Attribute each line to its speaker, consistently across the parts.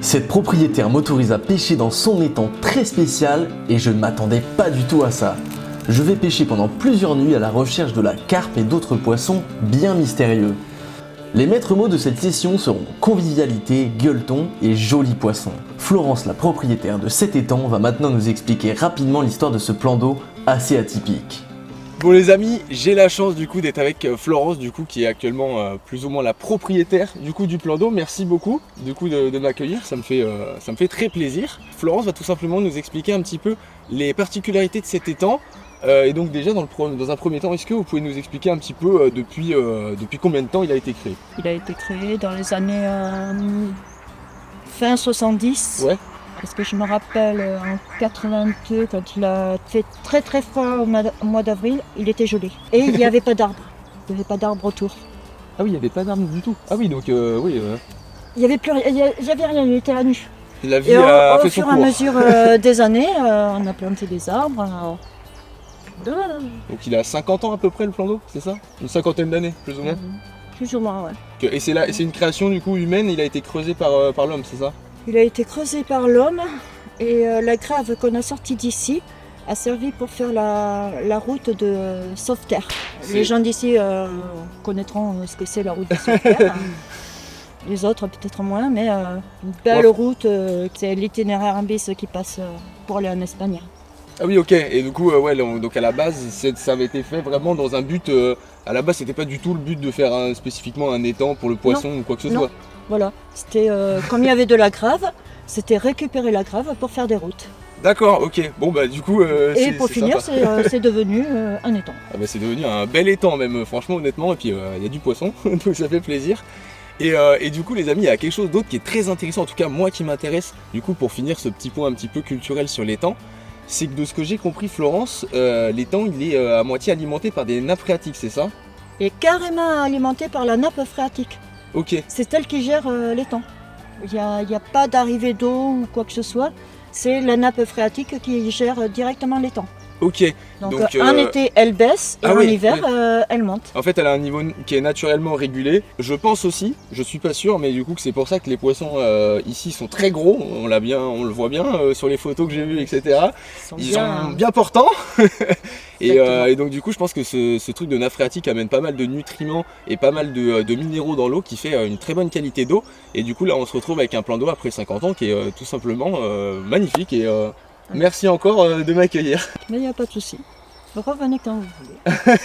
Speaker 1: Cette propriétaire m'autorise à pêcher dans son étang très spécial et je ne m'attendais pas du tout à ça. Je vais pêcher pendant plusieurs nuits à la recherche de la carpe et d'autres poissons bien mystérieux. Les maîtres mots de cette session seront convivialité, gueuleton et jolis poissons. Florence, la propriétaire de cet étang, va maintenant nous expliquer rapidement l'histoire de ce plan d'eau assez atypique.
Speaker 2: Bon les amis, j'ai la chance du coup d'être avec Florence du coup qui est actuellement plus ou moins la propriétaire du coup du plan d'eau. Merci beaucoup du coup de m'accueillir, ça me fait très plaisir. Florence va tout simplement nous expliquer un petit peu les particularités de cet étang. Et donc déjà dans un premier temps, est-ce que vous pouvez nous expliquer un petit peu depuis combien de temps il a été créé?
Speaker 3: Il a été créé dans les années fin 70.
Speaker 2: Ouais.
Speaker 3: Parce que je me rappelle en 82, quand il a fait très très froid au mois d'avril, il était gelé. Et il n'y avait pas d'arbres. Il n'y avait pas d'arbres autour.
Speaker 2: Ah oui, il n'y avait pas d'arbres du tout. Ah oui, donc oui.
Speaker 3: Il n'y avait plus rien, il n'y avait rien, il était à nu.
Speaker 2: La vie
Speaker 3: et
Speaker 2: a fait
Speaker 3: au
Speaker 2: son
Speaker 3: fur et
Speaker 2: cours.
Speaker 3: à mesure des années, on a planté des arbres.
Speaker 2: Donc il a 50 ans à peu près le plan d'eau, c'est ça? Une cinquantaine d'années, plus ou moins.
Speaker 3: Plus ou moins, ouais.
Speaker 2: Et c'est une création du coup humaine, il a été creusé par l'homme, c'est ça?
Speaker 3: Il a été creusé par l'homme et la grave qu'on a sortie d'ici a servi pour faire la route de Sauveterre. Les gens d'ici connaîtront ce que c'est la route de Sauveterre. Les autres peut-être moins, mais une belle route, c'est l'itinéraire en bis qui passe pour aller en Espagne.
Speaker 2: Ah oui, ok, et du coup, ouais, donc à la base, ça avait été fait vraiment dans un but, à la base c'était pas du tout le but de faire spécifiquement un étang pour le poisson ou quoi que ce soit.
Speaker 3: Voilà, c'était comme il y avait de la grave, c'était récupérer la grave pour faire des routes.
Speaker 2: D'accord, ok, bon bah du coup...
Speaker 3: et pour finir, c'est devenu un étang.
Speaker 2: Ah bah c'est devenu un bel étang même, franchement, honnêtement, et puis il y a du poisson, donc ça fait plaisir. Et du coup les amis, il y a quelque chose d'autre qui est très intéressant, en tout cas moi qui m'intéresse, du coup pour finir ce petit point un petit peu culturel sur l'étang, c'est que de ce que j'ai compris Florence, l'étang il est à moitié alimenté par des nappes phréatiques, c'est ça?
Speaker 3: Et carrément alimenté par la nappe phréatique.
Speaker 2: Ok.
Speaker 3: C'est elle qui gère l'étang. Il n'y a pas d'arrivée d'eau ou quoi que ce soit, c'est la nappe phréatique qui gère directement l'étang.
Speaker 2: Ok.
Speaker 3: Donc en été elle baisse et en hiver elle monte.
Speaker 2: En fait elle a un niveau qui est naturellement régulé. Je pense aussi, je suis pas sûr, mais du coup que c'est pour ça que les poissons ici sont très gros. On le voit bien sur les photos que j'ai vues, etc. Ils sont bien portants. et donc du coup je pense que ce truc de nappe phréatique amène pas mal de nutriments et pas mal de minéraux dans l'eau qui fait une très bonne qualité d'eau. Et du coup là on se retrouve avec un plan d'eau après 50 ans qui est tout simplement magnifique et merci encore de m'accueillir.
Speaker 3: Mais il n'y a pas de souci. Revenez quand vous voulez.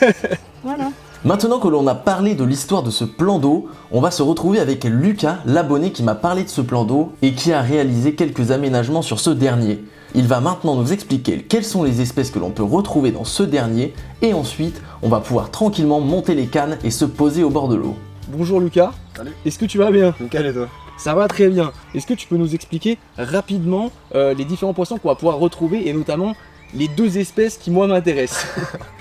Speaker 3: Voilà.
Speaker 1: Maintenant que l'on a parlé de l'histoire de ce plan d'eau, on va se retrouver avec Lucas, l'abonné qui m'a parlé de ce plan d'eau et qui a réalisé quelques aménagements sur ce dernier. Il va maintenant nous expliquer quelles sont les espèces que l'on peut retrouver dans ce dernier et ensuite on va pouvoir tranquillement monter les cannes et se poser au bord de l'eau.
Speaker 2: Bonjour Lucas.
Speaker 4: Salut.
Speaker 2: Est-ce que tu vas bien?
Speaker 4: Nickel et toi?
Speaker 2: Ça va très bien. Est-ce que tu peux nous expliquer rapidement les différents poissons qu'on va pouvoir retrouver et notamment les deux espèces qui moi m'intéressent?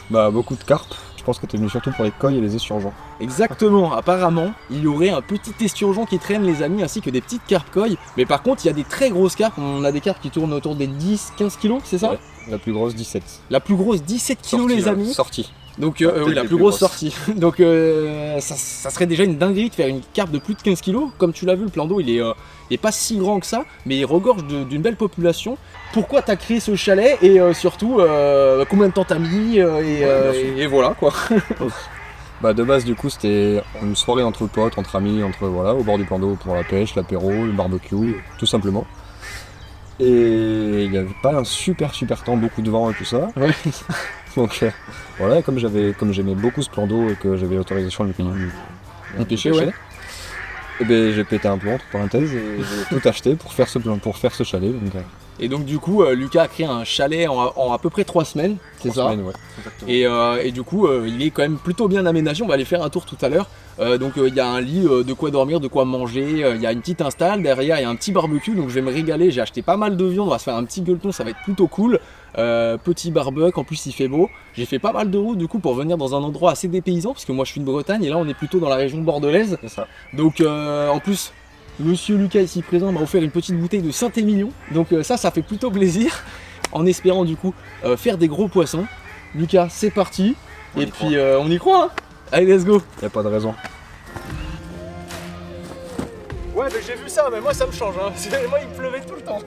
Speaker 4: Bah beaucoup de carpes. Je pense que tu es venu surtout pour les coilles et les esturgeons.
Speaker 2: Exactement, apparemment il y aurait un petit esturgeon qui traîne les amis ainsi que des petites carpes coilles. Mais par contre il y a des très grosses carpes, on a des carpes qui tournent autour des 10-15 kilos, c'est ça?
Speaker 4: Ouais, la plus grosse 17.
Speaker 2: La plus grosse 17 kilos les amis.
Speaker 4: Sortie.
Speaker 2: Donc oui, la plus grosse sortie. Donc ça serait déjà une dinguerie de faire une carpe de plus de 15 kg. Comme tu l'as vu, le plan d'eau il est pas si grand que ça, mais il regorge d'une belle population. Pourquoi t'as créé ce chalet et surtout combien de temps t'as mis et voilà quoi.
Speaker 4: Bah de base du coup c'était une soirée entre potes, entre amis, voilà, au bord du plan d'eau pour la pêche, l'apéro, le barbecue, tout simplement. Et il n'y avait pas un super temps, beaucoup de vent et tout ça.
Speaker 2: Ouais.
Speaker 4: Donc voilà, comme j'aimais beaucoup ce plan d'eau et que j'avais l'autorisation de
Speaker 2: pêcher, ouais.
Speaker 4: Et ben j'ai pété un plomb entre parenthèses et j'ai tout acheté pour faire ce chalet. Donc,
Speaker 2: Et donc du coup Lucas a créé un chalet en à peu près 3 semaines, c'est ça?
Speaker 4: 3 semaines, ouais.
Speaker 2: Et du coup il est quand même plutôt bien aménagé, on va aller faire un tour tout à l'heure. Donc il y a un lit, de quoi dormir, de quoi manger, il y a une petite install, derrière il y a un petit barbecue, donc je vais me régaler, j'ai acheté pas mal de viande, on va se faire un petit gueuleton, ça va être plutôt cool. Petit barbecue, en plus il fait beau. J'ai fait pas mal de routes du coup pour venir dans un endroit assez dépaysant, parce que moi je suis de Bretagne et là on est plutôt dans la région bordelaise.
Speaker 4: C'est ça.
Speaker 2: Donc en plus Monsieur Lucas ici présent m'a offert une petite bouteille de Saint-Émilion, donc ça fait plutôt plaisir, en espérant du coup faire des gros poissons. Lucas c'est parti, on y croit hein. Allez let's go.
Speaker 4: Y a pas de raison.
Speaker 2: Ouais. Ouais, j'ai vu ça, mais moi ça me change. Hein. Moi il pleuvait tout le temps.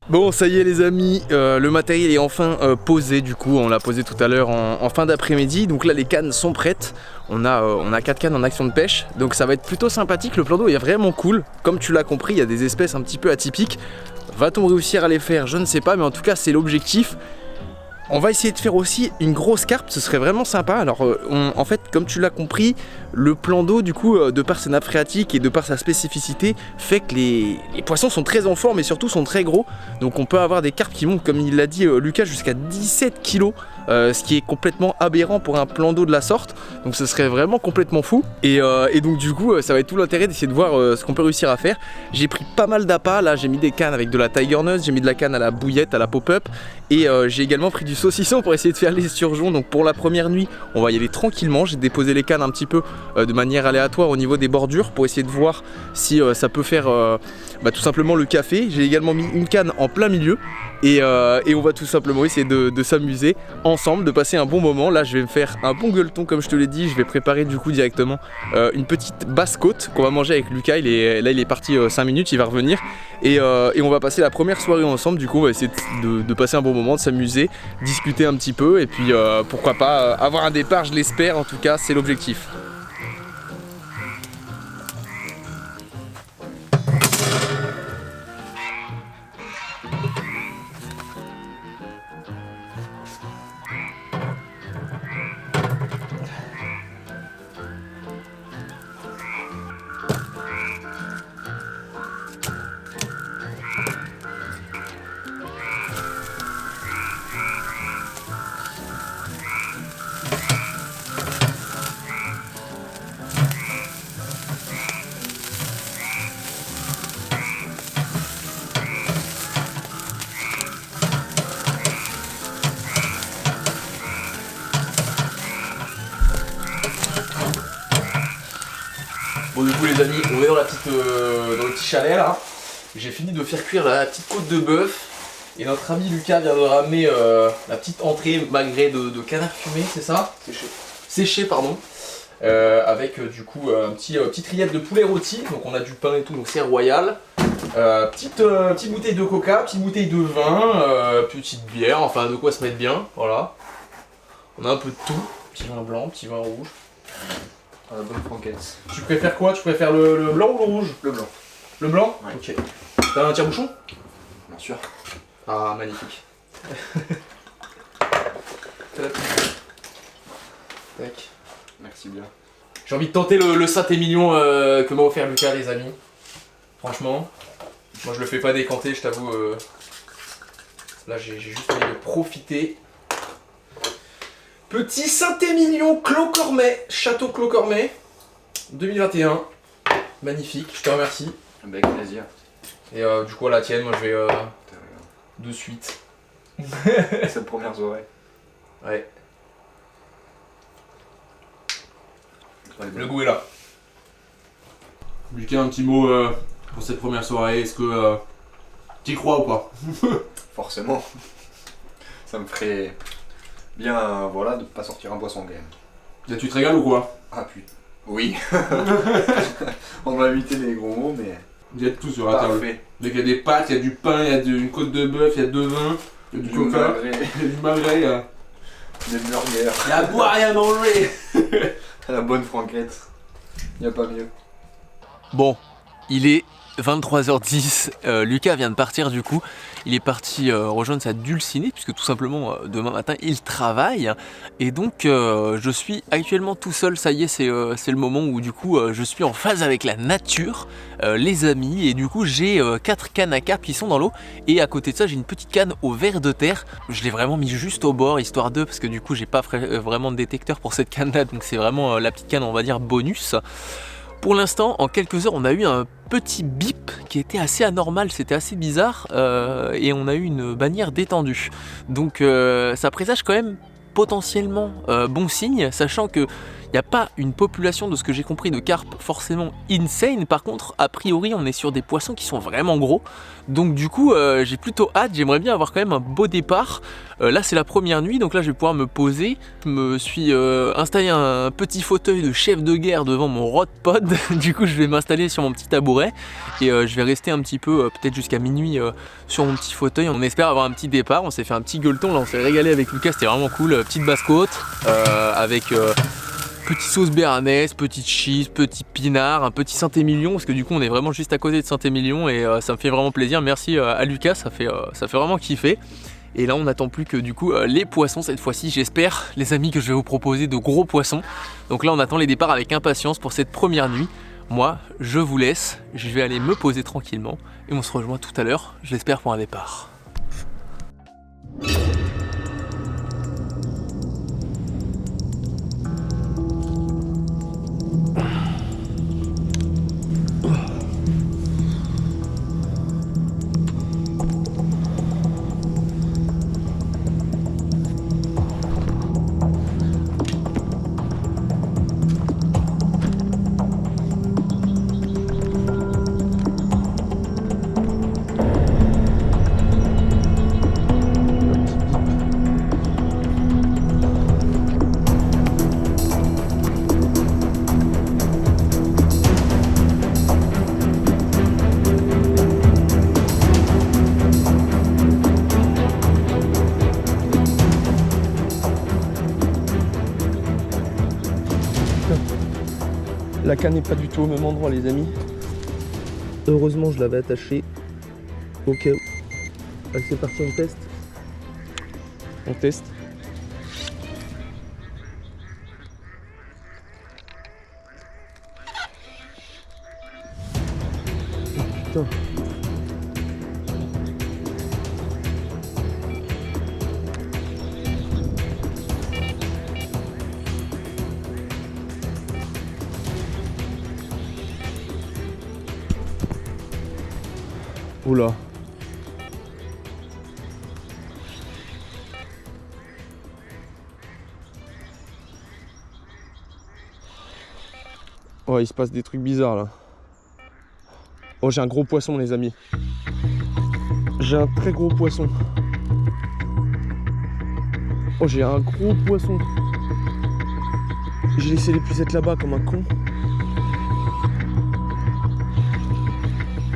Speaker 2: Bon, ça y est les amis, le matériel est enfin posé. Du coup on l'a posé tout à l'heure en fin d'après-midi. Donc là les cannes sont prêtes. On a 4 cannes en action de pêche. Donc ça va être plutôt sympathique. Le plan d'eau est vraiment cool. Comme tu l'as compris, il y a des espèces un petit peu atypiques. Va-t-on réussir à les faire? Je ne sais pas, mais en tout cas c'est l'objectif. On va essayer de faire aussi une grosse carpe, ce serait vraiment sympa. Alors en fait, comme tu l'as compris, le plan d'eau du coup, de par ses nappes phréatiques et de par sa spécificité, fait que les poissons sont très en forme et surtout sont très gros. Donc on peut avoir des carpes qui montent, comme il l'a dit Lucas, jusqu'à 17 kg, ce qui est complètement aberrant pour un plan d'eau de la sorte. Donc ce serait vraiment complètement fou. Et donc du coup, ça va être tout l'intérêt d'essayer de voir ce qu'on peut réussir à faire. J'ai pris pas mal d'appâts, là j'ai mis des cannes avec de la Tiger Nose, j'ai mis de la canne à la bouillette, à la pop-up. Et j'ai également pris du saucisson pour essayer de faire les surgeons. Donc pour la première nuit on va y aller tranquillement. J'ai déposé les cannes un petit peu de manière aléatoire au niveau des bordures pour essayer de voir si ça peut faire tout simplement le café. J'ai également mis une canne en plein milieu et on va tout simplement essayer de s'amuser ensemble, de passer un bon moment. Là je vais me faire un bon gueuleton comme je te l'ai dit. Je vais préparer du coup directement une petite basse côte qu'on va manger avec Lucas. Il est parti 5 minutes, il va revenir et on va passer la première soirée ensemble. Du coup on va essayer de passer un bon moment, de s'amuser, discuter un petit peu et puis pourquoi pas avoir un départ, je l'espère. En tout cas c'est l'objectif. Bon du coup les amis, on est dans le petit chalet là. J'ai fini de faire cuire la petite côte de bœuf. Et notre ami Lucas vient de ramener la petite entrée magret de canard fumé, c'est ça? Séché pardon. Avec du coup un petite rillette de poulet rôti. Donc on a du pain et tout, donc c'est royal. Petite bouteille de coca, petite bouteille de vin, petite bière, enfin de quoi se mettre bien, voilà. On a un peu de tout, petit vin blanc, petit vin rouge.
Speaker 4: La bonne franquette.
Speaker 2: Tu préfères quoi? Tu préfères le blanc ou le rouge?
Speaker 4: Le blanc.
Speaker 2: Le blanc?
Speaker 4: Ouais.
Speaker 2: Ok. T'as un tire-bouchon?
Speaker 4: Bien sûr.
Speaker 2: Ah, magnifique. Tac.
Speaker 4: Merci bien.
Speaker 2: J'ai envie de tenter le Saint-Émilion que m'a offert Lucas, les amis. Franchement, moi je le fais pas décanter, je t'avoue. Là, j'ai juste envie de profiter. Petit Saint-Émilion Clos Cormet, Château Clos Cormet, 2021. Magnifique, je te remercie.
Speaker 4: Avec plaisir.
Speaker 2: Et du coup, à la tienne, moi je vais de suite.
Speaker 4: Cette première soirée.
Speaker 2: Ouais. Le goût est là. Lucas, un petit mot pour cette première soirée. Est-ce que tu y crois ou pas?
Speaker 4: Forcément. Ça me ferait bien, voilà, de pas sortir un poisson quand même.
Speaker 2: Là, tu te régales ou quoi?
Speaker 4: Ah putain. Oui. On va éviter les gros mots, mais.
Speaker 2: Il y a de tout sur la table.
Speaker 4: Parfait.
Speaker 2: Donc il y a des pâtes, il y a du pain, il y a une côte de bœuf, il y a deux vins, il y a du coca, il y a du magret, il y a
Speaker 4: Des burgers.
Speaker 2: à boire et à manger.
Speaker 4: La bonne franquette. Il n'y a pas mieux.
Speaker 1: Bon, il est 23h10, Lucas vient de partir du coup, il est parti rejoindre sa dulcinée puisque tout simplement demain matin il travaille et donc je suis actuellement tout seul, ça y est c'est le moment où du coup je suis en phase avec la nature, les amis, et du coup j'ai 4 cannes à carpe qui sont dans l'eau et à côté de ça j'ai une petite canne au ver de terre, je l'ai vraiment mis juste au bord histoire de, parce que du coup j'ai pas vraiment de détecteur pour cette canne là, donc c'est vraiment la petite canne on va dire bonus. Pour l'instant, en quelques heures, on a eu un petit bip qui était assez anormal, c'était assez bizarre, et on a eu une bannière détendue. Donc ça présage quand même potentiellement bon signe, sachant que il n'y a pas une population, de ce que j'ai compris, de carpes forcément insane. Par contre, a priori, on est sur des poissons qui sont vraiment gros. Donc du coup, j'ai plutôt hâte, j'aimerais bien avoir quand même un beau départ. Là, c'est la première nuit, donc là, je vais pouvoir me poser. Je me suis installé un petit fauteuil de chef de guerre devant mon rod pod. Du coup, je vais m'installer sur mon petit tabouret et je vais rester un petit peu, peut-être jusqu'à minuit, sur mon petit fauteuil. On espère avoir un petit départ. On s'est fait un petit gueuleton, là, on s'est régalé avec Lucas, c'était vraiment cool. Petite basse-côte avec... petite sauce béarnaise, petite cheese, petit pinard, un petit Saint-Émilion, parce que du coup on est vraiment juste à côté de Saint-Émilion et ça me fait vraiment plaisir. Merci à Lucas, ça fait vraiment kiffer. Et là on n'attend plus que du coup les poissons cette fois-ci, j'espère les amis que je vais vous proposer de gros poissons. Donc là on attend les départs avec impatience pour cette première nuit. Moi je vous laisse, je vais aller me poser tranquillement et on se rejoint tout à l'heure, je l'espère, pour un départ. La canne n'est pas du tout au même endroit les amis. Heureusement je l'avais attachée au cas où. Allez c'est parti, on teste. On teste. Oh, putain. Oula. Oh, il se passe des trucs bizarres là. Oh, j'ai un gros poisson les amis. J'ai un très gros poisson. Oh, j'ai un gros poisson. J'ai laissé les pucettes là-bas comme un con.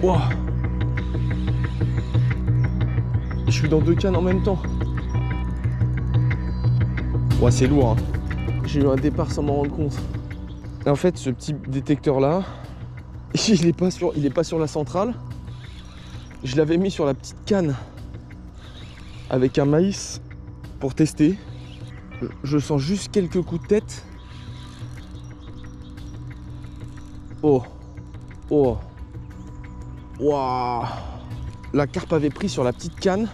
Speaker 1: Wow. Je suis dans 2 cannes en même temps. Ouais, c'est lourd. Hein. J'ai eu un départ sans m'en rendre compte. Et en fait, ce petit détecteur là, il est pas sur la centrale. Je l'avais mis sur la petite canne avec un maïs pour tester. Je sens juste quelques coups de tête. Oh. Oh. Waouh. La carpe avait pris sur la petite canne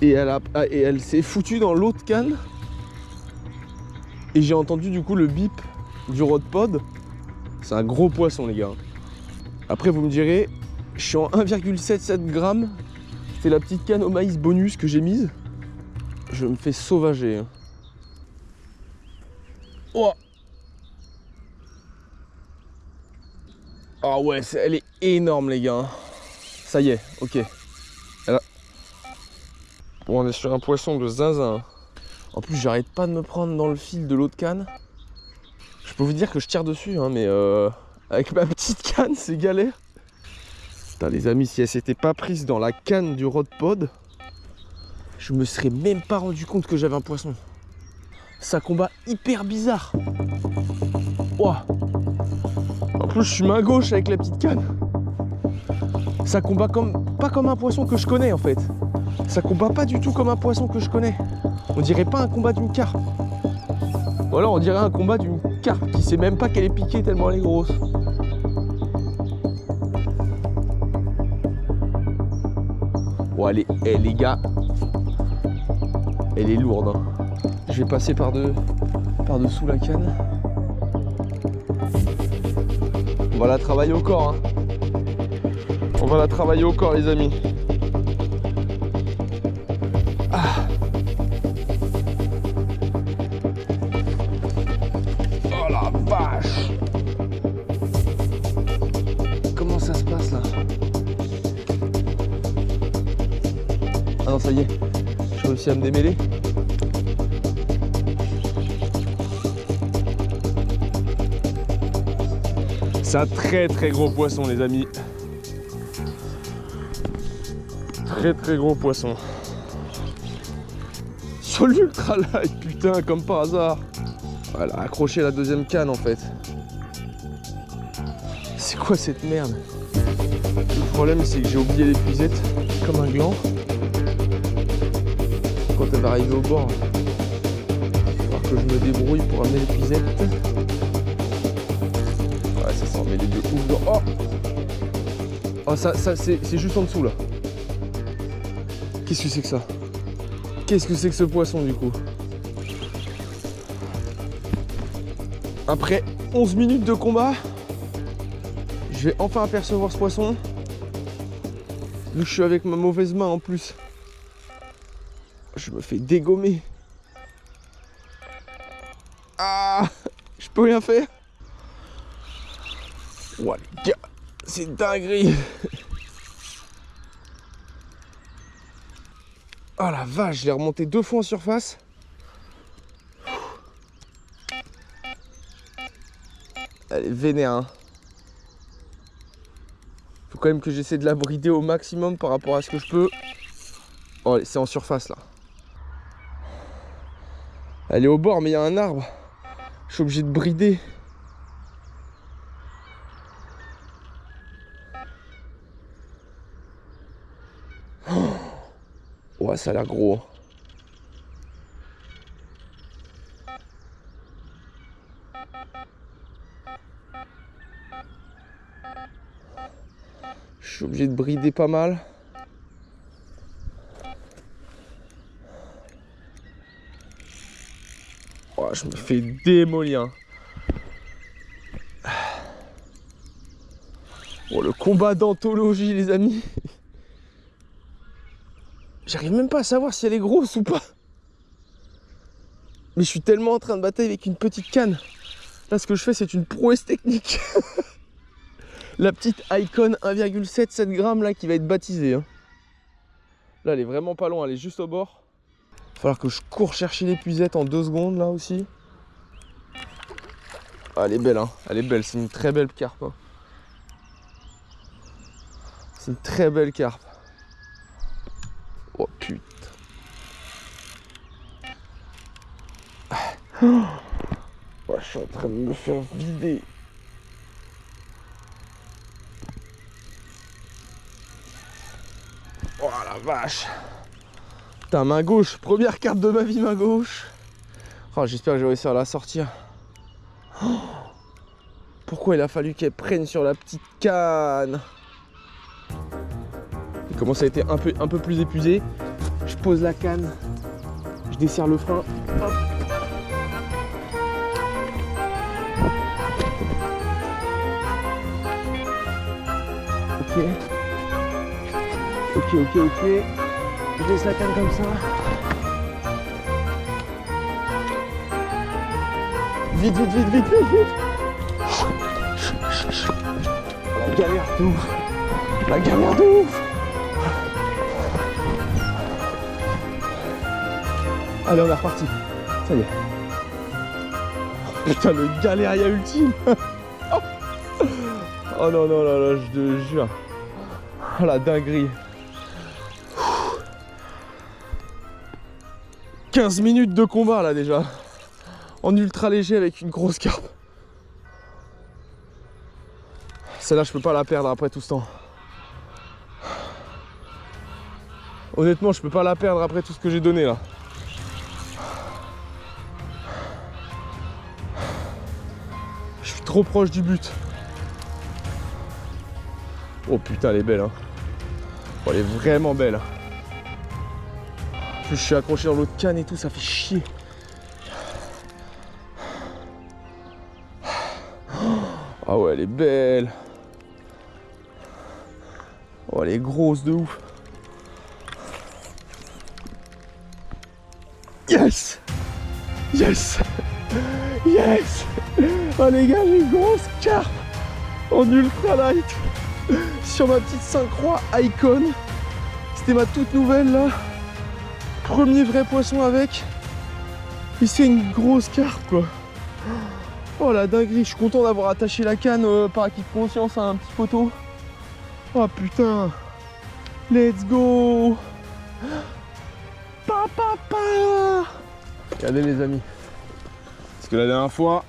Speaker 1: et elle s'est foutue dans l'autre canne. Et j'ai entendu du coup le bip du rod pod. C'est un gros poisson les gars. Après vous me direz, je suis en 1,77 g. C'est la petite canne au maïs bonus que j'ai mise. Je me fais sauvager. Oh. Ah ouais, elle est énorme les gars. Ça y est, ok. Bon, on est sur un poisson de zinzin. En plus, j'arrête pas de me prendre dans le fil de l'autre canne. Je peux vous dire que je tire dessus, hein, mais avec ma petite canne, c'est galère. Putain, les amis, si elle s'était pas prise dans la canne du rod pod, je me serais même pas rendu compte que j'avais un poisson. C'est un combat hyper bizarre. Ouah. coup, je suis main gauche avec la petite canne. Ça combat pas comme un poisson que je connais en fait. Ça combat pas du tout comme un poisson que je connais. On dirait pas un combat d'une carpe. Ou alors on dirait un combat d'une carpe qui sait même pas qu'elle est piquée tellement elle est grosse. Oh, allez, les gars, elle est lourde. Hein. Je vais passer par-dessous la canne. On va la travailler au corps. Hein. On va la travailler au corps, les amis. Ah. Oh la vache! Comment ça se passe là? Ah non, ça y est, j'ai réussi à me démêler. C'est un très gros poisson, les amis. Très gros poisson. Sur l'ultra light, putain, comme par hasard. Voilà, accroché la deuxième canne en fait. C'est quoi cette merde? Le problème, c'est que j'ai oublié l'épuisette comme un gland. Quand elle va arriver au bord, il va falloir que je me débrouille pour amener l'épuisette. Ouais, ça s'en met les deux ouf dans... Oh, oh ça c'est juste en dessous là. Qu'est-ce que c'est que ça? Qu'est-ce que c'est que ce poisson du coup? Après 11 minutes de combat, je vais enfin apercevoir ce poisson. Vu que je suis avec ma mauvaise main en plus. Je me fais dégommer. Ah, je peux rien faire. Ouais, les gars, c'est dinguerie. Oh la vache, je l'ai remonté 2 fois en surface. Elle est vénère. Hein. Faut quand même que j'essaie de la brider au maximum par rapport à ce que je peux. Oh, c'est en surface là. Elle est au bord, mais il y a un arbre. Je suis obligé de brider. Oh. Ouais, ça a l'air gros. Je suis obligé de brider pas mal. Oh, je me fais démolir. Oh, le combat d'anthologie, les amis. J'arrive même pas à savoir si elle est grosse ou pas. Mais je suis tellement en train de batailler avec une petite canne. Là, ce que je fais, c'est une prouesse technique. La petite Icon 1,77 grammes là qui va être baptisée. Hein. Là, elle est vraiment pas loin, elle est juste au bord. Il va falloir que je cours chercher l'épuisette en 2 secondes là aussi. Ah, elle est belle, hein. Elle est belle, c'est une très belle carpe. Hein. C'est une très belle carpe. Oh putain. Oh, je suis en train de me faire vider. Oh la vache. Putain, main gauche, première carte de ma vie, main gauche. Oh, j'espère que je vais réussir à la sortir. Oh, pourquoi il a fallu qu'elle prenne sur la petite canne? Il commence à être un peu plus épuisé. Je pose la canne, je desserre le frein. Hop. Ok. Je laisse la canne comme ça. Vite. La galère de ouf. La galère de ouf. Allez, on est reparti. Ça y est. Putain, le galérien ultime. Oh non, là, je te jure. Oh la dinguerie. 15 minutes de combat là déjà. En ultra léger avec une grosse carpe.
Speaker 5: Celle-là, je peux pas la perdre après tout ce temps. Honnêtement, je peux pas la perdre après tout ce que j'ai donné là. Je suis trop proche du but. Oh putain, elle est belle, hein. Oh, elle est vraiment belle. En plus, je suis accroché dans l'autre canne et tout, ça fait chier. Ah ouais, elle est belle. Oh, elle est grosse de ouf. Yes! Yes! Yes! Oh les gars, j'ai une grosse carpe en ultra light sur ma petite Saint-Croix Icon. C'était ma toute nouvelle là. Premier vrai poisson avec. Et c'est une grosse carpe quoi. Oh la dinguerie, je suis content d'avoir attaché la canne par acquis de conscience à un petit poteau. Oh putain! Let's go! Regardez les amis. Parce que la dernière fois,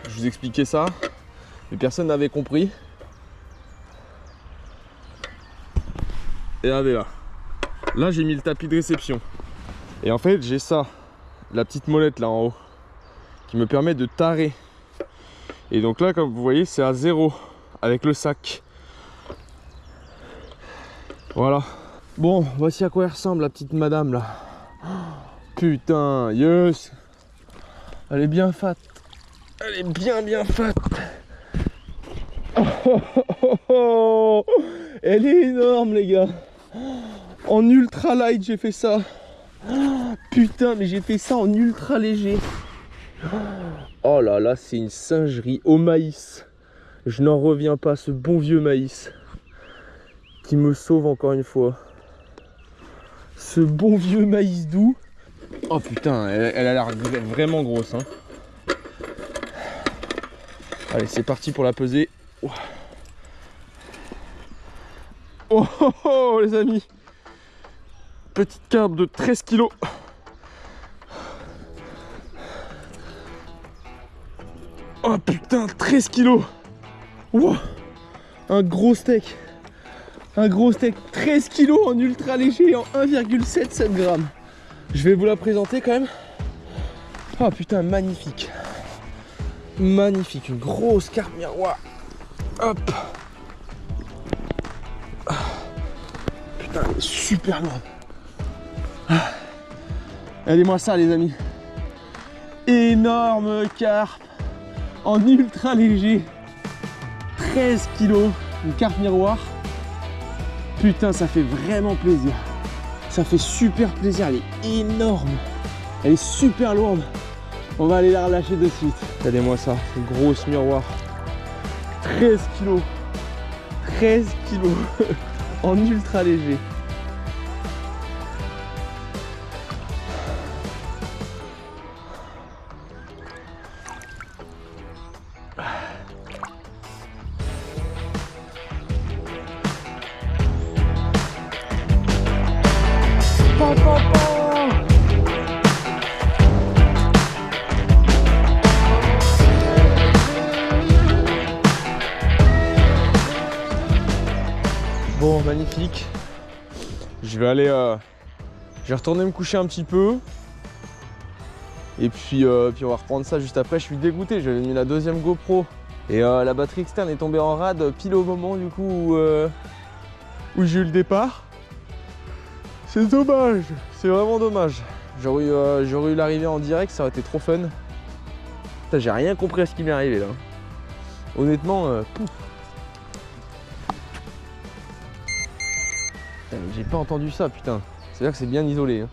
Speaker 5: je vous expliquais ça, mais personne n'avait compris. Et regardez là. Là j'ai mis le tapis de réception. Et en fait j'ai ça, la petite molette là en haut, qui me permet de tarer. Et donc là comme vous voyez c'est à 0 avec le sac. Voilà. Bon, voici à quoi elle ressemble la petite madame là. Putain, yes. Elle est bien fat. Elle est bien fat. Oh, oh, oh, oh. Elle est énorme les gars. En ultra light j'ai fait ça. Putain, mais j'ai fait ça en ultra léger. Oh là là, c'est une singerie au maïs. Je n'en reviens pas, ce bon vieux maïs qui me sauve encore une fois. Ce bon vieux maïs doux. Oh putain, elle a l'air vraiment grosse hein. Allez, c'est parti pour la peser. Oh, oh, oh, oh les amis. Petite carpe de 13 kg. Oh putain, 13 kg. Wow. Un gros steak. Un gros steak, 13 kg en ultra léger en 1,77 grammes. Je vais vous la présenter quand même. Oh putain, magnifique. Magnifique, une grosse carpe miroir. Hop. Putain, elle est super lourde. Regardez-moi ça les amis. Énorme carpe en ultra léger. 13 kg, une carpe miroir. Putain, ça fait vraiment plaisir. Ça fait super plaisir, elle est énorme. Elle est super lourde. On va aller la relâcher de suite. Regardez-moi ça, une grosse miroir. 13 kg. 13 kg en ultra léger. Bon, magnifique. Je vais aller, je vais retourner me coucher un petit peu. Et puis on va reprendre ça juste après. Je suis dégoûté, j'avais mis la deuxième GoPro. Et la batterie externe est tombée en rade pile au moment du coup où j'ai eu le départ. C'est dommage, c'est vraiment dommage. J'aurais eu l'arrivée en direct, ça aurait été trop fun. Putain, j'ai rien compris à ce qui m'est arrivé là. Honnêtement, pouf. J'ai pas entendu ça, putain. C'est-à-dire que c'est bien isolé. Hein.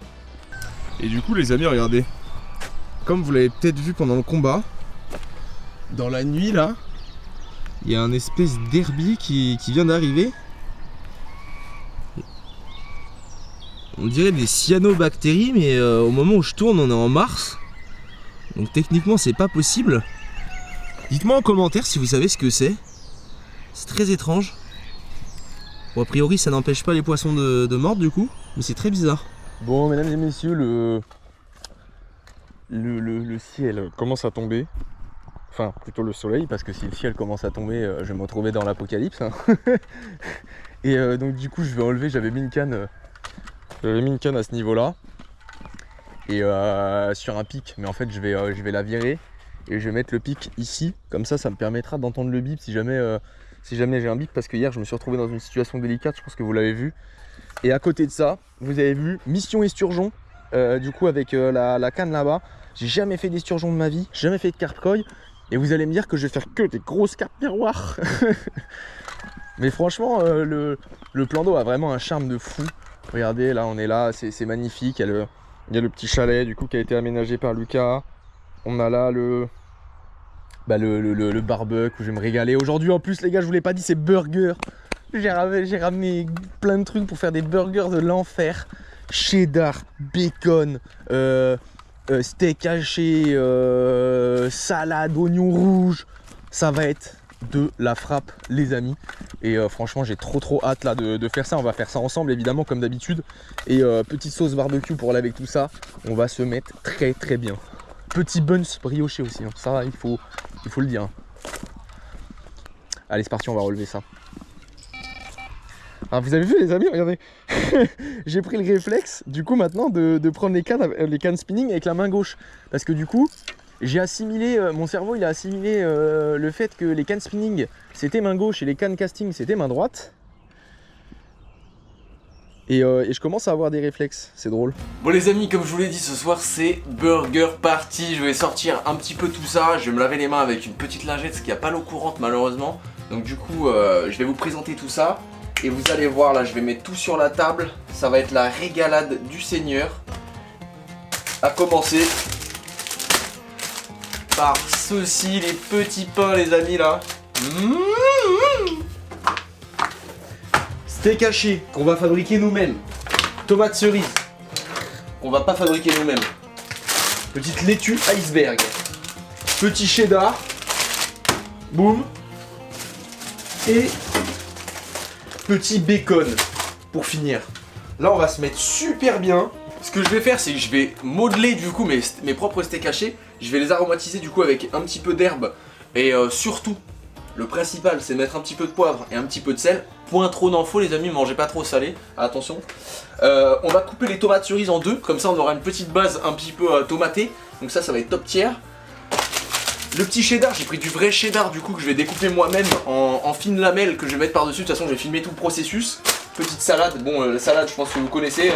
Speaker 5: Et du coup, les amis, regardez. Comme vous l'avez peut-être vu pendant le combat, dans la nuit là, il y a un espèce d'herbier qui vient d'arriver. On dirait des cyanobactéries, mais au moment où je tourne, on est en mars. Donc techniquement, c'est pas possible. Dites-moi en commentaire si vous savez ce que c'est. C'est très étrange. Bon, a priori, ça n'empêche pas les poissons de mordre du coup, mais c'est très bizarre. Bon, mesdames et messieurs, le ciel commence à tomber. Enfin, plutôt le soleil, parce que si le ciel commence à tomber, je vais me retrouver dans l'apocalypse. Hein. Et donc du coup, je vais enlever, j'avais mis une canne à ce niveau-là. Et sur un pic, mais en fait, je vais la virer. Et je vais mettre le pic ici, comme ça me permettra d'entendre le bip si jamais j'ai un bip, parce que hier je me suis retrouvé dans une situation délicate, je pense que vous l'avez vu. Et à côté de ça, vous avez vu, mission esturgeon, du coup avec la canne là-bas. J'ai jamais fait d'esturgeon de ma vie, jamais fait de carpe-coil, et vous allez me dire que je vais faire que des grosses carpes miroirs. Mais franchement, le plan d'eau a vraiment un charme de fou. Regardez, là on est là, c'est magnifique, il y a le petit chalet du coup qui a été aménagé par Lucas. On a là le barbecue où je vais me régaler. Aujourd'hui en plus les gars, je vous l'ai pas dit, c'est burger. J'ai ramené plein de trucs pour faire des burgers de l'enfer. Cheddar, bacon, steak haché, salade, oignon rouge. Ça va être de la frappe les amis. Et franchement j'ai trop hâte là de faire ça. On va faire ça ensemble évidemment comme d'habitude. Et petite sauce barbecue pour aller avec tout ça. On va se mettre très bien. Petit buns brioché aussi, hein. Ça il faut le dire. Hein. Allez c'est parti, on va relever ça. Alors vous avez vu les amis, regardez. J'ai pris le réflexe du coup maintenant de prendre les cannes spinning avec la main gauche. Parce que du coup j'ai assimilé, mon cerveau il a assimilé le fait que les cannes spinning c'était main gauche et les cannes casting c'était main droite. Et je commence à avoir des réflexes, c'est drôle.
Speaker 1: Bon les amis, comme je vous l'ai dit, ce soir c'est burger party. Je vais sortir un petit peu tout ça, je vais me laver les mains avec une petite lingette, parce qu'il n'y a pas l'eau courante malheureusement. Donc du coup, je vais vous présenter tout ça. Et vous allez voir, là je vais mettre tout sur la table. Ça va être la régalade du Seigneur. À commencer par ceci, les petits pains les amis là. Steak haché qu'on va fabriquer nous-mêmes. Tomates cerises qu'on va pas fabriquer nous-mêmes. Petite laitue iceberg. Petit cheddar. Boum. Et petit bacon pour finir. Là on va se mettre super bien. Ce que je vais faire c'est que je vais modeler du coup mes propres steaks hachés. Je vais les aromatiser du coup avec un petit peu d'herbe. Et surtout, le principal c'est mettre un petit peu de poivre et un petit peu de sel. Point trop d'infos les amis, mangez pas trop salé, attention. On va couper les tomates cerises en deux, comme ça on aura une petite base un petit peu tomatée. Donc ça va être top tier. Le petit cheddar, j'ai pris du vrai cheddar du coup que je vais découper moi-même en fines lamelles que je vais mettre par dessus. De toute façon je vais filmer tout le processus. Petite salade, bon la salade je pense que vous connaissez,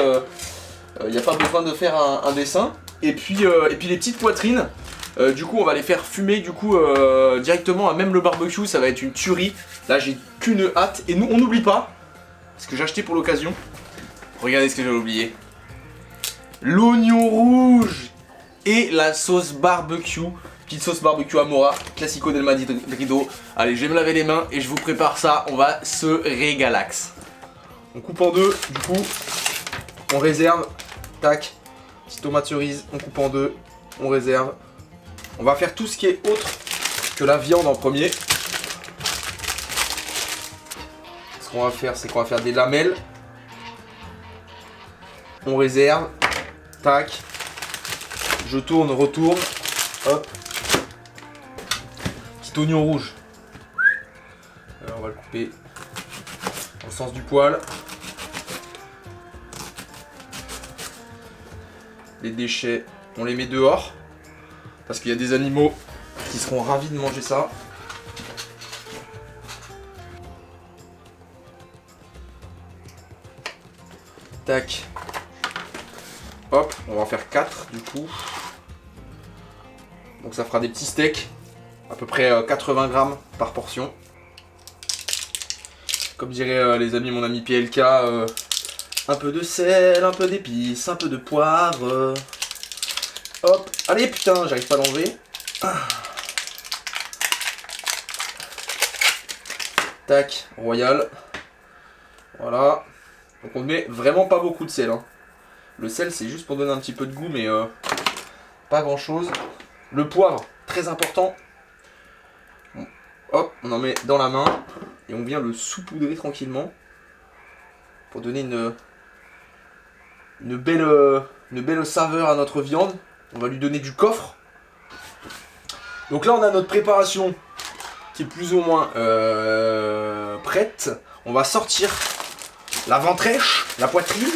Speaker 1: il n'y a pas besoin de faire un dessin. Et puis les petites poitrines. Du coup on va les faire fumer du coup directement à même le barbecue, ça va être une tuerie. Là j'ai qu'une hâte et nous on n'oublie pas ce que j'ai acheté pour l'occasion. Regardez ce que j'ai oublié. L'oignon rouge et la sauce barbecue. Petite sauce barbecue Amora, classico del Madrido. Allez je vais me laver les mains et je vous prépare ça, on va se régalax. On coupe en deux, du coup on réserve. Tac, petite tomate cerise, on coupe en deux, on réserve. On va faire tout ce qui est autre que la viande en premier. Ce qu'on va faire, c'est qu'on va faire des lamelles. On réserve. Tac. Je tourne, retourne. Hop. Petit oignon rouge. Alors on va le couper dans le sens du poil. Les déchets, on les met dehors. Parce qu'il y a des animaux qui seront ravis de manger ça. Tac. Hop, on va en faire 4 du coup. Donc ça fera des petits steaks. À peu près 80 grammes par portion. Comme dirait les amis, mon ami PLK, un peu de sel, un peu d'épices, un peu de poivre. Hop, allez putain, j'arrive pas à l'enlever. Tac, royal. Voilà. Donc on met vraiment pas beaucoup de sel. Hein. Le sel c'est juste pour donner un petit peu de goût mais pas grand chose. Le poivre, très important. Bon. Hop, on en met dans la main et on vient le saupoudrer tranquillement pour donner une belle saveur à notre viande. On va lui donner du coffre.
Speaker 2: Donc là on a notre préparation qui est plus ou moins prête. On va sortir la ventrèche, la poitrine,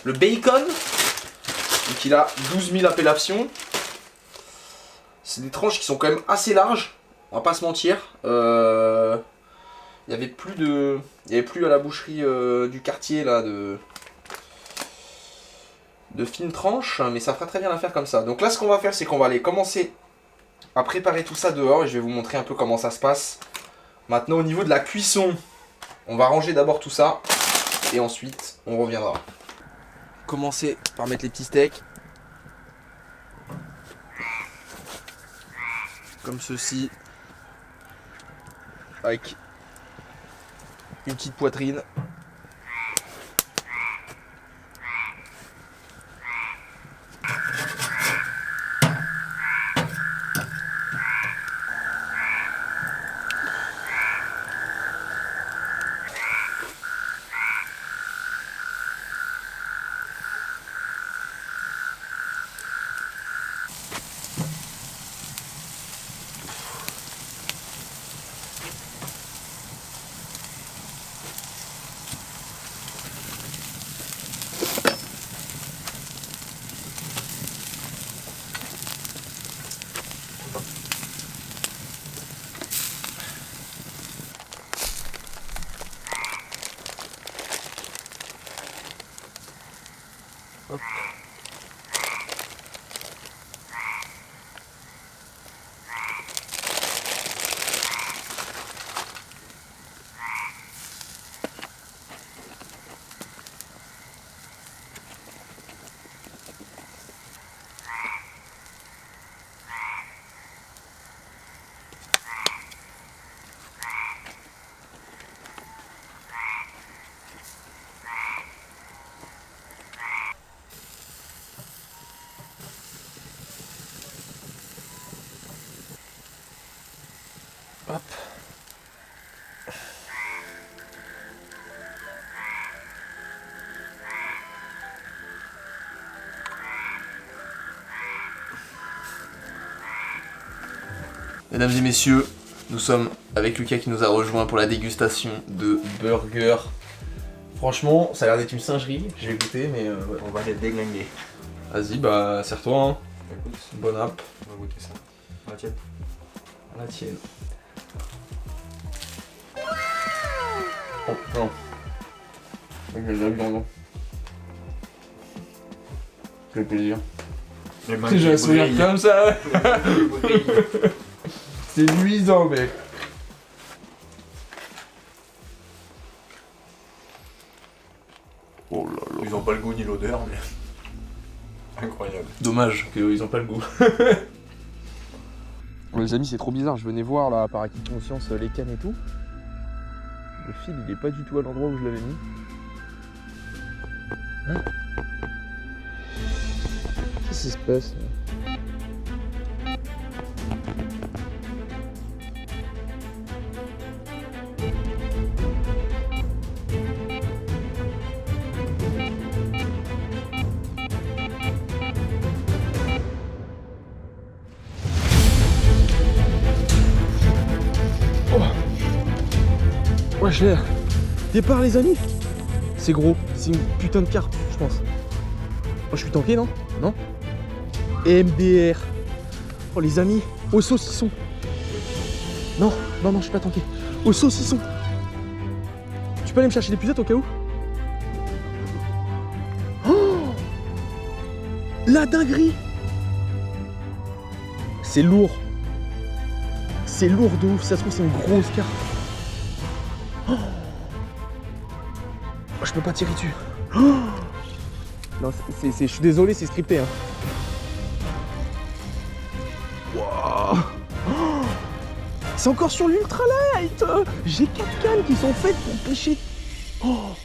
Speaker 2: le bacon. Donc il a 12 000 appellations. C'est des tranches qui sont quand même assez larges, on va pas se mentir. Il y avait plus à la boucherie du quartier là de fines tranches, mais ça fera très bien l'affaire comme ça. Donc là ce qu'on va faire, c'est qu'on va aller commencer à préparer tout ça dehors et je vais vous montrer un peu comment ça se passe. Maintenant au niveau de la cuisson, on va ranger d'abord tout ça et ensuite on reviendra. Commencer par mettre les petits steaks. Comme ceci. Avec une petite poitrine. Hop. Hop. Mesdames et messieurs, nous sommes avec Lucas qui nous a rejoint pour la dégustation de burgers. Franchement, ça a l'air d'être une singerie, j'ai goûté mais ouais.
Speaker 4: On va les déglinguer.
Speaker 2: Vas-y, bah serre-toi hein.
Speaker 4: Écoute,
Speaker 2: Bon app.
Speaker 4: on va goûter ça. La tienne.
Speaker 2: La tienne. Oh non. J'ai déjà vu dans l'eau. Quel plaisir. J'ai un sourire comme ça. C'est luisant mec. Oh là là.
Speaker 4: Ils ont pas le goût ni l'odeur, mais incroyable.
Speaker 2: Dommage qu'ils ont pas le goût. Les amis, c'est trop bizarre. Je venais voir là par acquis de conscience les cannes et tout. Le fil il est pas du tout à l'endroit où je l'avais mis. Hein? Qu'est-ce qui se passe là? Ouais, je l'ai. Départ les amis. C'est gros, c'est une putain de carpe, je pense. Oh, je suis tanké, non? Non? MDR. Oh les amis, au saucisson. Non, non, non, je suis pas tanké. Au saucisson. Tu peux aller me chercher des pucettes au cas où? Oh, la dinguerie. C'est lourd. C'est lourd de ouf, ça se trouve c'est une grosse carpe. Oh, je peux pas tirer dessus. Oh, non, je suis désolé, c'est scripté. Hein. Wow. Oh, c'est encore sur l'ultra light. J'ai 4 cannes qui sont faites pour pêcher. Oh,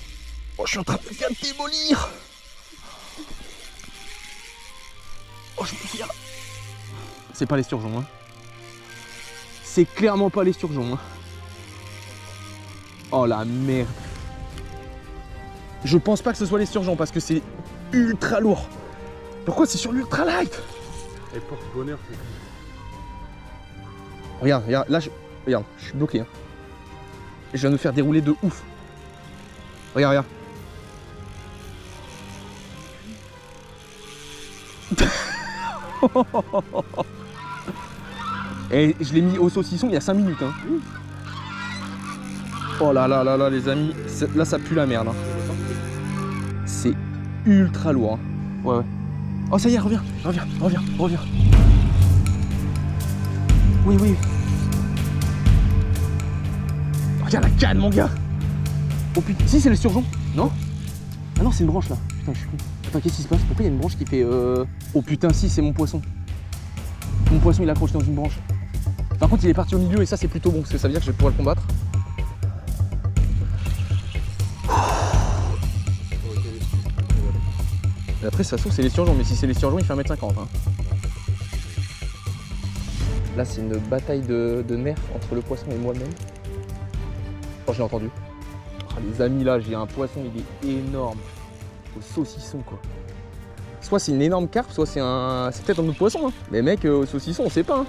Speaker 2: oh, je suis en train de me faire démolir. Oh, je me tire. C'est pas l'esturgeon. Hein. C'est clairement pas l'esturgeon. Hein. Oh la merde. Je pense pas que ce soit l'esturgeon parce que c'est ultra lourd. Pourquoi c'est sur l'ultra light?
Speaker 4: Et porte-bonheur,
Speaker 5: Regarde, là, regarde, je suis bloqué. Hein. Je viens de me faire dérouler de ouf. Regarde. Et je l'ai mis au saucisson il y a 5 minutes. Hein. Oh là là, les amis. Là, ça pue la merde. Hein. C'est ultra lourd. Hein. Ouais. Oh, ça y est, reviens. Oui. Regarde la canne, mon gars. Oh putain, si, c'est le surgeon. Non? Ah non, c'est une branche là. Putain, je suis con. Attends, qu'est-ce qui se passe? Pourquoi il y a une branche qui fait Oh putain, si, c'est mon poisson. Mon poisson, il est accroché dans une branche. Par contre, il est parti au milieu et ça, c'est plutôt bon parce que ça veut dire que je vais pouvoir le combattre. Et après, ça se trouve, c'est les surgeons, mais si c'est les surgeons, il fait 1m50. Hein. Là, c'est une bataille de nerfs entre le poisson et moi-même. Oh, je l'ai entendu. Oh, les amis, là, j'ai un poisson, il est énorme. Au saucisson, quoi. Soit c'est une énorme carpe, soit c'est un... C'est peut-être un autre poisson, hein. Mais mec, au saucisson, on sait pas, hein.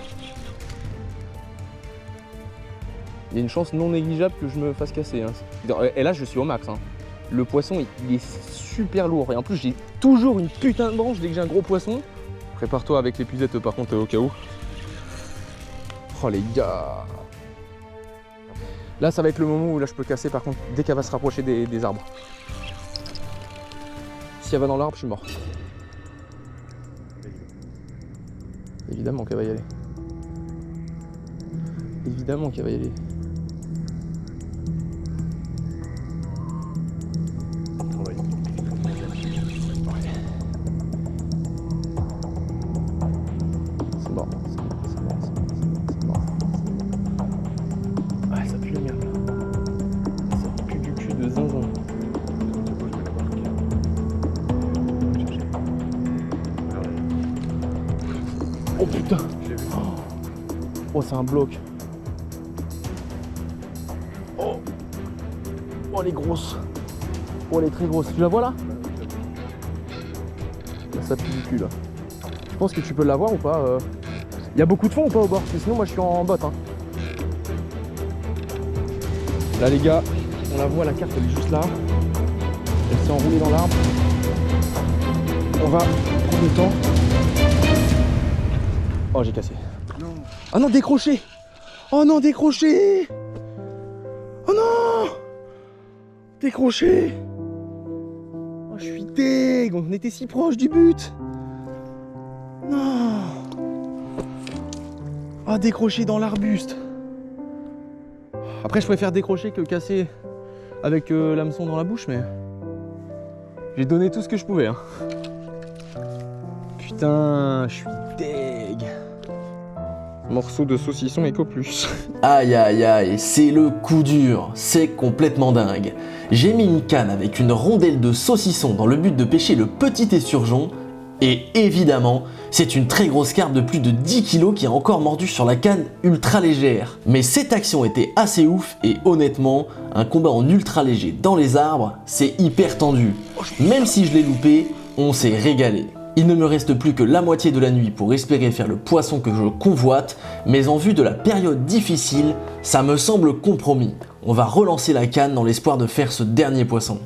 Speaker 5: Il y a une chance non négligeable que je me fasse casser, hein. Et là, je suis au max, hein. Le poisson, il est super lourd. Et en plus, j'ai toujours une putain de branche dès que j'ai un gros poisson. Prépare-toi avec l'épuisette, par contre, au cas où. Oh, les gars. Là, ça va être le moment où là, je peux casser, par contre, dès qu'elle va se rapprocher des arbres. Si elle va dans l'arbre, je suis mort. Évidemment qu'elle va y aller. Évidemment qu'elle va y aller. C'est mort. Ah, ça pue la merde. Ça pue du cul de zinzin. Oh putain. Oh, c'est un bloc. Oh, elle est grosse. Oh, elle est très grosse. Tu la vois là? Là, ça pue du cul là. Je pense que tu peux la voir ou pas? Y a beaucoup de fond ou pas au bord? Parce que sinon, moi je suis en botte. Hein. Là, les gars, on la voit, la carte elle est juste là. Elle s'est enroulée dans l'arbre. On va prendre le temps. Oh, j'ai cassé. Non. Oh non, décroché. Oh non, décroché. Oh non. Décroché. Oh, je suis deg. On était si proche du but. Non. Oh, décroché dans l'arbuste. Après, je préfère décrocher que casser avec l'hameçon dans la bouche, mais j'ai donné tout ce que je pouvais. Hein. Putain, je suis deg. Morceau de saucisson éco plus.
Speaker 1: Aïe aïe aïe, c'est le coup dur, c'est complètement dingue. J'ai mis une canne avec une rondelle de saucisson dans le but de pêcher le petit esturgeon, et évidemment, c'est une très grosse carpe de plus de 10 kg qui a encore mordu sur la canne ultra légère. Mais cette action était assez ouf et honnêtement, un combat en ultra léger dans les arbres, c'est hyper tendu. Même si je l'ai loupé, on s'est régalé. Il ne me reste plus que la moitié de la nuit pour espérer faire le poisson que je convoite, mais en vue de la période difficile, ça me semble compromis. On va relancer la canne dans l'espoir de faire ce dernier poisson.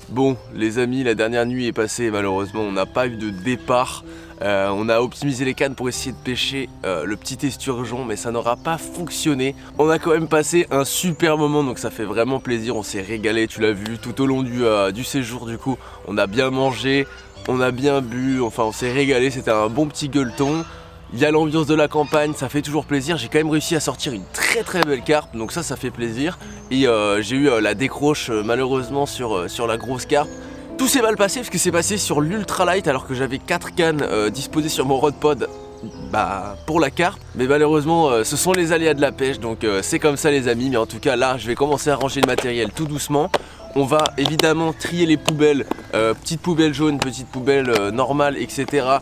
Speaker 2: Bon les amis, la dernière nuit est passée, malheureusement on n'a pas eu de départ. On a optimisé les cannes pour essayer de pêcher le petit esturgeon, mais ça n'aura pas fonctionné. On a quand même passé un super moment, donc ça fait vraiment plaisir, on s'est régalé, tu l'as vu, tout au long du séjour du coup. On a bien mangé, on a bien bu, enfin on s'est régalé, c'était un bon petit gueuleton. Il y a l'ambiance de la campagne, ça fait toujours plaisir. J'ai quand même réussi à sortir une très belle carpe, donc ça fait plaisir. Et j'ai eu la décroche malheureusement sur la grosse carpe. Tout s'est mal passé parce que c'est passé sur l'ultralight alors que j'avais 4 cannes disposées sur mon rod pod pour la carpe. Mais malheureusement ce sont les aléas de la pêche, donc c'est comme ça les amis. Mais en tout cas là je vais commencer à ranger le matériel tout doucement. On va évidemment trier les poubelles, petites poubelles jaunes, petites poubelles normales, etc.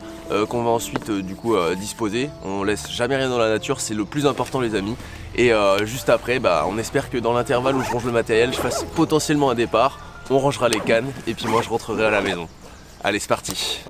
Speaker 2: Qu'on va ensuite du coup disposer. On laisse jamais rien dans la nature, c'est le plus important les amis. Et juste après, on espère que dans l'intervalle où je range le matériel, je fasse potentiellement un départ. On rangera les cannes et puis moi je rentrerai à la maison. Allez, c'est parti.